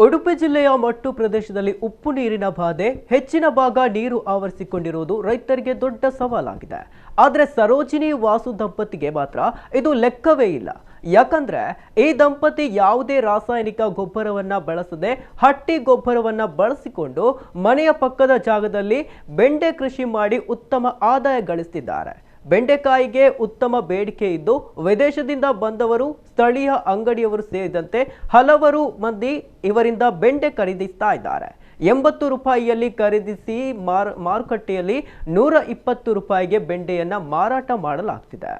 ಉಡುಪಿ ಜಿಲ್ಲೆಯ ಮಟ್ಟು ಪ್ರದೇಶದಲ್ಲಿ ಉಪ್ಪು ನೀರಿನ ಬಾಧೆ ಹೆಚ್ಚಿನ ಭಾಗ ನೀರು ಆವರಿಸಿಕೊಂಡಿರುವುದು ರೈತರಿಗೆ ದೊಡ್ಡ ಸವಾಲಾಗಿದೆ. ಆದರೆ ಸರೋಜಿನಿ ವಾಸು ದಂಪತಿಗೆ ಮಾತ್ರ ಇದು ಲೆಕ್ಕವೇ ಇಲ್ಲ. ಯಾಕಂದ್ರೆ ಈ ದಂಪತಿ ಯಾವುದೇ ರಾಸಾಯನಿಕ ಗೊಬ್ಬರವನ್ನ ಬಳಸದೆ ಹಟ್ಟಿ ಗೊಬ್ಬರವನ್ನ ಬಳಸಿಕೊಂಡು ಮನೆಯ ಪಕ್ಕದ ಜಾಗದಲ್ಲಿ ಬೆಂಡೆ ಕೃಷಿ ಮಾಡಿ ಉತ್ತಮ ಆದಾಯ ಗಳಿಸುತ್ತಿದ್ದಾರೆ. ಬೆಂಡೆಕಾಯಿಗೆ ಉತ್ತಮ ಬೇಡಿಕೆ ಇದ್ದು ವಿದೇಶದಿಂದ ಬಂದವರು, ಸ್ಥಳೀಯ ಅಂಗಡಿಯವರು ಸೇರಿದಂತೆ ಹಲವರು ಮಂದಿ ಇವರಿಂದ ಬೆಂಡೆ ಖರೀದಿಸ್ತಾ ಇದ್ದಾರೆ. 80 ರೂಪಾಯಿಯಲ್ಲಿ ಖರೀದಿಸಿ ಮಾರುಕಟ್ಟೆಯಲ್ಲಿ 120 ರೂಪಾಯಿಗೆ ಬೆಂಡೆಯನ್ನ ಮಾರಾಟ ಮಾಡಲಾಗ್ತಿದೆ.